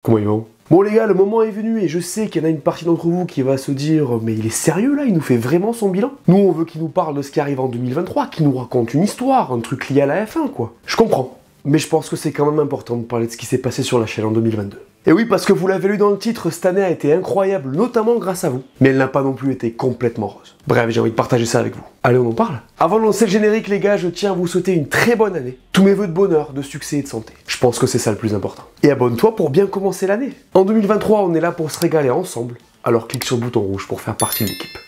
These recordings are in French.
Comment ils vont? Bon les gars, le moment est venu et je sais qu'il y en a une partie d'entre vous qui va se dire « Mais il est sérieux là? Il nous fait vraiment son bilan ?» Nous on veut qu'il nous parle de ce qui arrive en 2023, qu'il nous raconte une histoire, un truc lié à la F1 quoi. Je comprends, mais je pense que c'est quand même important de parler de ce qui s'est passé sur la chaîne en 2022. Et oui, parce que vous l'avez lu dans le titre, cette année a été incroyable, notamment grâce à vous. Mais elle n'a pas non plus été complètement rose. Bref, j'ai envie de partager ça avec vous. Allez, on en parle. Avant de lancer le générique, les gars, je tiens à vous souhaiter une très bonne année. Tous mes vœux de bonheur, de succès et de santé. Je pense que c'est ça le plus important. Et abonne-toi pour bien commencer l'année. En 2023, on est là pour se régaler ensemble. Alors clique sur le bouton rouge pour faire partie de l'équipe.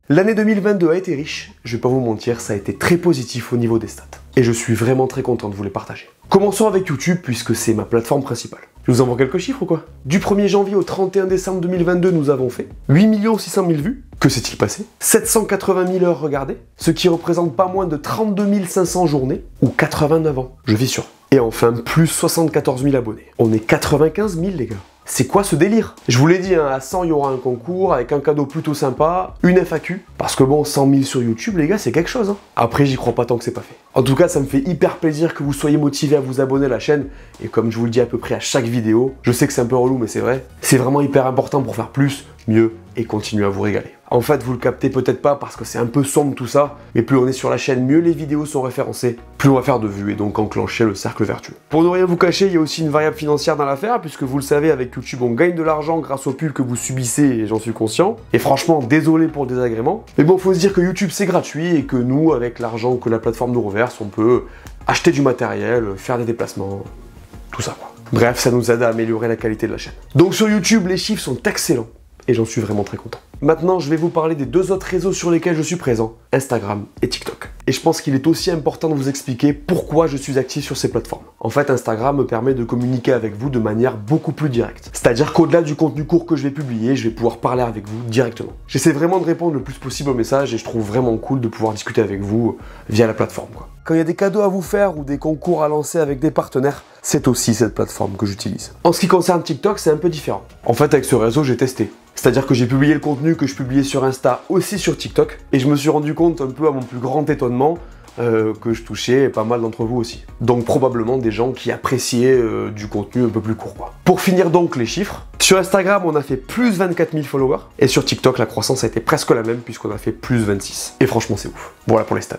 L'année 2022 a été riche, je vais pas vous mentir, ça a été très positif au niveau des stats. Et je suis vraiment très content de vous les partager. Commençons avec YouTube puisque c'est ma plateforme principale. Je vous envoie quelques chiffres ou quoi? Du 1er janvier au 31 décembre 2022, nous avons fait 8 600 000 vues. Que s'est-il passé? 780 000 heures regardées, ce qui représente pas moins de 32 500 journées ou 89 ans. Je vis sûr. Et enfin, plus 74 000 abonnés. On est 95 000 les gars. C'est quoi ce délire? Je vous l'ai dit, hein, à 100 il y aura un concours avec un cadeau plutôt sympa, une FAQ, parce que bon, 100 000 sur YouTube les gars c'est quelque chose. Hein. Après j'y crois pas tant que c'est pas fait. En tout cas ça me fait hyper plaisir que vous soyez motivés à vous abonner à la chaîne, et comme je vous le dis à peu près à chaque vidéo, je sais que c'est un peu relou mais c'est vrai, c'est vraiment hyper important pour faire plus, mieux et continuer à vous régaler. En fait, vous le captez peut-être pas parce que c'est un peu sombre tout ça, mais plus on est sur la chaîne, mieux les vidéos sont référencées, plus on va faire de vues et donc enclencher le cercle vertueux. Pour ne rien vous cacher, il y a aussi une variable financière dans l'affaire, puisque vous le savez, avec YouTube, on gagne de l'argent grâce aux pubs que vous subissez et j'en suis conscient. Et franchement, désolé pour le désagrément. Mais bon, faut se dire que YouTube c'est gratuit et que nous, avec l'argent que la plateforme nous reverse, on peut acheter du matériel, faire des déplacements, tout ça quoi. Bref, ça nous aide à améliorer la qualité de la chaîne. Donc sur YouTube, les chiffres sont excellents. Et j'en suis vraiment très content. Maintenant, je vais vous parler des deux autres réseaux sur lesquels je suis présent, Instagram et TikTok. Et je pense qu'il est aussi important de vous expliquer pourquoi je suis actif sur ces plateformes. En fait, Instagram me permet de communiquer avec vous de manière beaucoup plus directe. C'est-à-dire qu'au-delà du contenu court que je vais publier, je vais pouvoir parler avec vous directement. J'essaie vraiment de répondre le plus possible aux messages et je trouve vraiment cool de pouvoir discuter avec vous via la plateforme, quoi. Quand il y a des cadeaux à vous faire ou des concours à lancer avec des partenaires, c'est aussi cette plateforme que j'utilise. En ce qui concerne TikTok, c'est un peu différent. En fait, avec ce réseau, j'ai testé. C'est-à-dire que j'ai publié le contenu que je publiais sur Insta aussi sur TikTok et je me suis rendu compte un peu à mon plus grand étonnement que je touchais pas mal d'entre vous aussi. Donc probablement des gens qui appréciaient du contenu un peu plus court quoi. Pour finir donc les chiffres, sur Instagram on a fait plus 24 000 followers et sur TikTok la croissance a été presque la même puisqu'on a fait plus 26. Et franchement c'est ouf. Voilà pour les stats.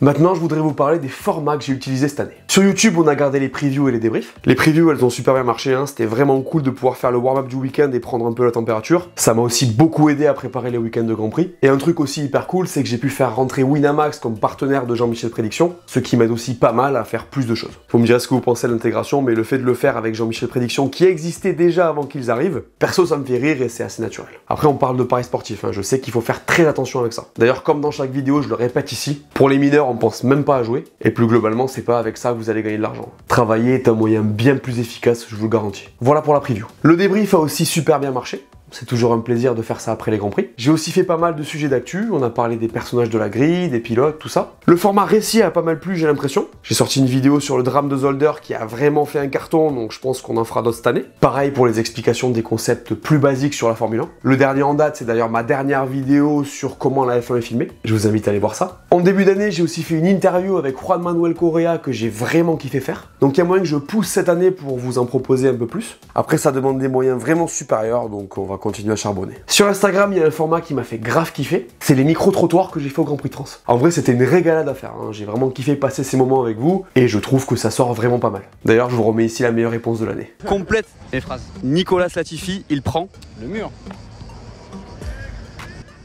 Maintenant, je voudrais vous parler des formats que j'ai utilisés cette année. Sur YouTube, on a gardé les previews et les débriefs. Les previews, elles ont super bien marché, hein. C'était vraiment cool de pouvoir faire le warm-up du week-end et prendre un peu la température. Ça m'a aussi beaucoup aidé à préparer les week-ends de Grand Prix. Et un truc aussi hyper cool, c'est que j'ai pu faire rentrer Winamax comme partenaire de Jean-Michel Prédiction, ce qui m'aide aussi pas mal à faire plus de choses. Vous me direz ce que vous pensez de l'intégration, mais le fait de le faire avec Jean-Michel Prédiction, qui existait déjà avant qu'ils arrivent, perso, ça me fait rire et c'est assez naturel. Après, on parle de paris sportifs, hein. Je sais qu'il faut faire très attention avec ça. D'ailleurs, comme dans chaque vidéo, je le répète ici, pour les mineurs, on pense même pas à jouer, et plus globalement, c'est pas avec ça que vous allez gagner de l'argent. Travailler est un moyen bien plus efficace, je vous le garantis. Voilà pour la preview. Le débrief a aussi super bien marché. C'est toujours un plaisir de faire ça après les Grands Prix. J'ai aussi fait pas mal de sujets d'actu, on a parlé des personnages de la grille, des pilotes, tout ça. Le format récit a pas mal plu, j'ai l'impression. J'ai sorti une vidéo sur le drame de Zolder qui a vraiment fait un carton, donc je pense qu'on en fera d'autres cette année. Pareil pour les explications des concepts plus basiques sur la Formule 1. Le dernier en date, c'est d'ailleurs ma dernière vidéo sur comment la F1 est filmée. Je vous invite à aller voir ça. En début d'année, j'ai aussi fait une interview avec Juan Manuel Correa que j'ai vraiment kiffé faire. Donc il y a moyen que je pousse cette année pour vous en proposer un peu plus. Après, ça demande des moyens vraiment supérieurs, donc on va continuer à charbonner. Sur Instagram, il y a un format qui m'a fait grave kiffer, c'est les micro-trottoirs que j'ai fait au Grand Prix de France. En vrai, c'était une régalade à faire, hein. J'ai vraiment kiffé passer ces moments avec vous, et je trouve que ça sort vraiment pas mal. D'ailleurs, je vous remets ici la meilleure réponse de l'année. Complète les phrases. Nicolas Latifi, il prend le mur.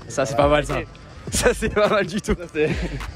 Ça, c'est pas mal ça. Ça c'est pas mal du tout.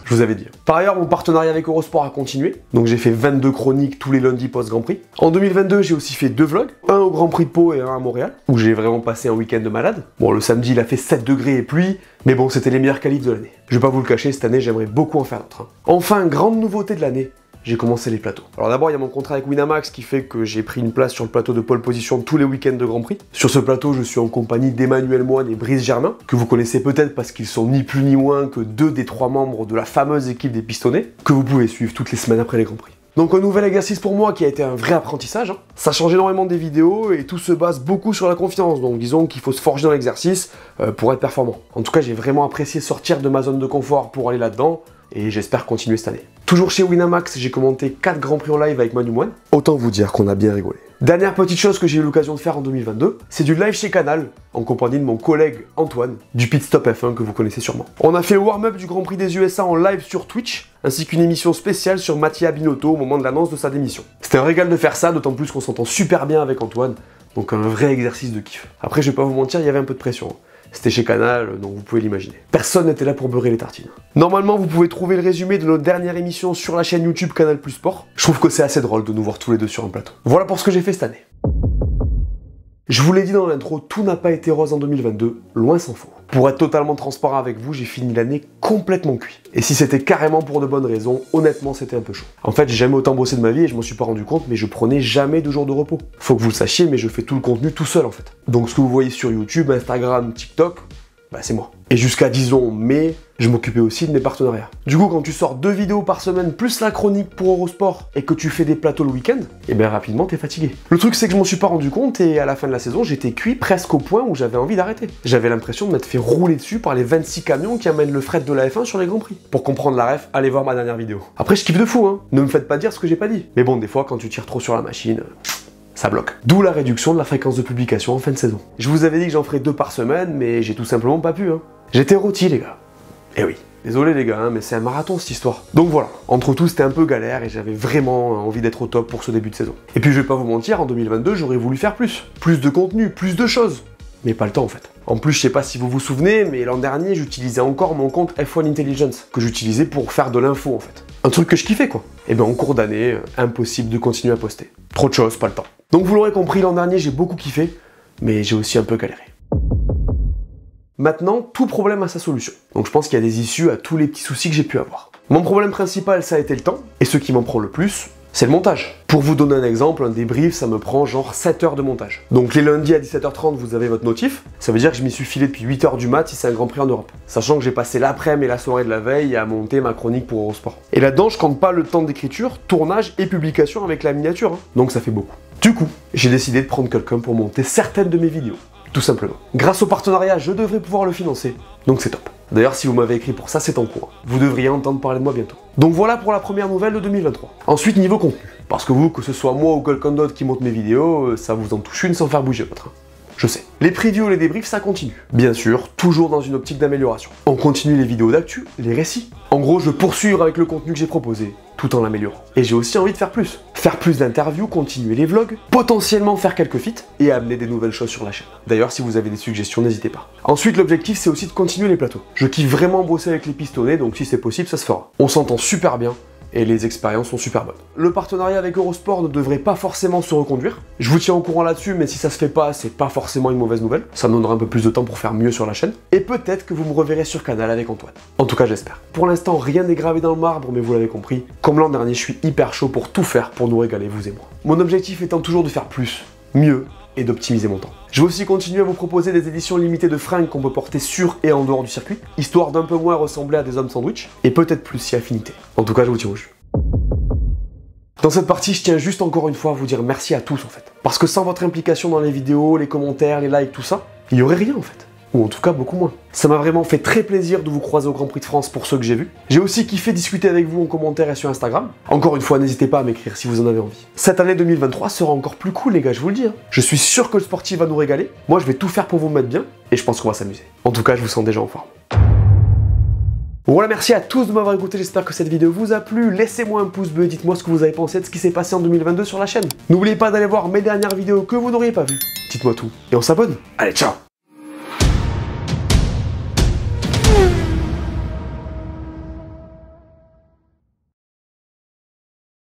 Je vous avais dit. Par ailleurs, mon partenariat avec Eurosport a continué. Donc j'ai fait 22 chroniques tous les lundis post-Grand Prix. En 2022, j'ai aussi fait 2 vlogs. Un au Grand Prix de Pau et un à Montréal, où j'ai vraiment passé un week-end de malade. Bon, le samedi, il a fait 7 degrés et pluie. Mais bon, c'était les meilleurs qualifs de l'année. Je vais pas vous le cacher, cette année, j'aimerais beaucoup en faire d'autres. Hein. Enfin, grande nouveauté de l'année. J'ai commencé les plateaux. Alors d'abord, il y a mon contrat avec Winamax qui fait que j'ai pris une place sur le plateau de pole position tous les week-ends de Grand Prix. Sur ce plateau, je suis en compagnie d'Emmanuel Moine et Brice Germain, que vous connaissez peut-être parce qu'ils sont ni plus ni moins que 2 des 3 membres de la fameuse équipe des pistonnés, que vous pouvez suivre toutes les semaines après les Grands Prix. Donc un nouvel exercice pour moi qui a été un vrai apprentissage. Ça change énormément des vidéos et tout se base beaucoup sur la confiance. Donc disons qu'il faut se forger dans l'exercice pour être performant. En tout cas, j'ai vraiment apprécié sortir de ma zone de confort pour aller là-dedans et j'espère continuer cette année. Toujours chez Winamax, j'ai commenté 4 Grands Prix en live avec Manu Moine. Autant vous dire qu'on a bien rigolé. Dernière petite chose que j'ai eu l'occasion de faire en 2022, c'est du live chez Canal, en compagnie de mon collègue Antoine, du Pit Stop F1 que vous connaissez sûrement. On a fait le warm-up du Grand Prix des USA en live sur Twitch, ainsi qu'une émission spéciale sur Mattia Binotto au moment de l'annonce de sa démission. C'était un régal de faire ça, d'autant plus qu'on s'entend super bien avec Antoine, donc un vrai exercice de kiff. Après, je vais pas vous mentir, il y avait un peu de pression. C'était chez Canal, donc vous pouvez l'imaginer. Personne n'était là pour beurrer les tartines. Normalement, vous pouvez trouver le résumé de notre dernière émission sur la chaîne YouTube Canal Plus Sport. Je trouve que c'est assez drôle de nous voir tous les deux sur un plateau. Voilà pour ce que j'ai fait cette année. Je vous l'ai dit dans l'intro, tout n'a pas été rose en 2022, loin s'en faut. Pour être totalement transparent avec vous, j'ai fini l'année complètement cuit. Et si c'était carrément pour de bonnes raisons, honnêtement c'était un peu chaud. En fait, j'ai jamais autant bossé de ma vie et je m'en suis pas rendu compte, mais je prenais jamais de jours de repos. Faut que vous le sachiez, mais je fais tout le contenu tout seul en fait. Donc ce que vous voyez sur YouTube, Instagram, TikTok, bah c'est moi. Et jusqu'à disons mai, je m'occupais aussi de mes partenariats. Du coup, quand tu sors 2 vidéos par semaine plus la chronique pour Eurosport et que tu fais des plateaux le week-end, et bien rapidement t'es fatigué. Le truc c'est que je m'en suis pas rendu compte et à la fin de la saison, j'étais cuit presque au point où j'avais envie d'arrêter. J'avais l'impression de m'être fait rouler dessus par les 26 camions qui amènent le fret de la F1 sur les Grands Prix. Pour comprendre la ref, allez voir ma dernière vidéo. Après, je kiffe de fou, hein. Ne me faites pas dire ce que j'ai pas dit. Mais bon, des fois, quand tu tires trop sur la machine, ça bloque. D'où la réduction de la fréquence de publication en fin de saison. Je vous avais dit que j'en ferais 2 par semaine, mais j'ai tout simplement pas pu, hein. J'étais rôti, les gars. Eh oui. Désolé les gars, hein, mais c'est un marathon cette histoire. Donc voilà, entre tout c'était un peu galère et j'avais vraiment envie d'être au top pour ce début de saison. Et puis je vais pas vous mentir, en 2022 j'aurais voulu faire plus. Plus de contenu, plus de choses. Mais pas le temps en fait. En plus, je sais pas si vous vous souvenez, mais l'an dernier j'utilisais encore mon compte F1 Intelligence, que j'utilisais pour faire de l'info en fait. Un truc que je kiffais quoi. Et bien en cours d'année, impossible de continuer à poster. Trop de choses, pas le temps. Donc vous l'aurez compris, l'an dernier j'ai beaucoup kiffé, mais j'ai aussi un peu galéré. Maintenant, tout problème a sa solution. Donc je pense qu'il y a des issues à tous les petits soucis que j'ai pu avoir. Mon problème principal, ça a été le temps, et ce qui m'en prend le plus, c'est le montage. Pour vous donner un exemple, un débrief, ça me prend genre 7 heures de montage. Donc les lundis à 17h30, vous avez votre notif, ça veut dire que je m'y suis filé depuis 8h du mat si c'est un Grand Prix en Europe. Sachant que j'ai passé l'après-midi et la soirée de la veille à monter ma chronique pour Eurosport. Et là-dedans, je compte pas le temps d'écriture, tournage et publication avec la miniature, hein. Donc ça fait beaucoup. Du coup, j'ai décidé de prendre quelqu'un pour monter certaines de mes vidéos. Tout simplement. Grâce au partenariat, je devrais pouvoir le financer, donc c'est top. D'ailleurs, si vous m'avez écrit pour ça, c'est en cours. Vous devriez entendre parler de moi bientôt. Donc voilà pour la première nouvelle de 2023. Ensuite, niveau contenu. Parce que vous, que ce soit moi ou quelqu'un d'autre qui monte mes vidéos, ça vous en touche une sans faire bouger votre. Je sais. Les previews et les débriefs, ça continue. Bien sûr, toujours dans une optique d'amélioration. On continue les vidéos d'actu, les récits. En gros, je poursuivre avec le contenu que j'ai proposé, tout en l'améliorant. Et j'ai aussi envie de faire plus. Faire plus d'interviews, continuer les vlogs, potentiellement faire quelques feats et amener des nouvelles choses sur la chaîne. D'ailleurs, si vous avez des suggestions, n'hésitez pas. Ensuite, l'objectif, c'est aussi de continuer les plateaux. Je kiffe vraiment bosser avec les pistonnés, donc si c'est possible, ça se fera. On s'entend super bien. Et les expériences sont super bonnes. Le partenariat avec Eurosport ne devrait pas forcément se reconduire. Je vous tiens au courant là-dessus, mais si ça se fait pas, c'est pas forcément une mauvaise nouvelle. Ça me donnera un peu plus de temps pour faire mieux sur la chaîne. Et peut-être que vous me reverrez sur Canal avec Antoine. En tout cas, j'espère. Pour l'instant, rien n'est gravé dans le marbre, mais vous l'avez compris. Comme l'an dernier, je suis hyper chaud pour tout faire pour nous régaler, vous et moi. Mon objectif étant toujours de faire plus, mieux et d'optimiser mon temps. Je vais aussi continuer à vous proposer des éditions limitées de fringues qu'on peut porter sur et en dehors du circuit, histoire d'un peu moins ressembler à des hommes sandwich, et peut-être plus si affinité. En tout cas, je vous tiens au jus. Dans cette partie, je tiens juste encore une fois à vous dire merci à tous en fait. Parce que sans votre implication dans les vidéos, les commentaires, les likes, tout ça, il n'y aurait rien en fait. Ou en tout cas beaucoup moins. Ça m'a vraiment fait très plaisir de vous croiser au Grand Prix de France pour ceux que j'ai vus. J'ai aussi kiffé discuter avec vous en commentaire et sur Instagram. Encore une fois, n'hésitez pas à m'écrire si vous en avez envie. Cette année 2023 sera encore plus cool les gars, je vous le dis. Hein. Je suis sûr que le sportif va nous régaler. Moi, je vais tout faire pour vous mettre bien et je pense qu'on va s'amuser. En tout cas, je vous sens déjà en forme. Voilà, merci à tous de m'avoir écouté, j'espère que cette vidéo vous a plu. Laissez-moi un pouce bleu et dites-moi ce que vous avez pensé de ce qui s'est passé en 2022 sur la chaîne. N'oubliez pas d'aller voir mes dernières vidéos que vous n'auriez pas vues. Dites-moi tout et on s'abonne. Allez, ciao!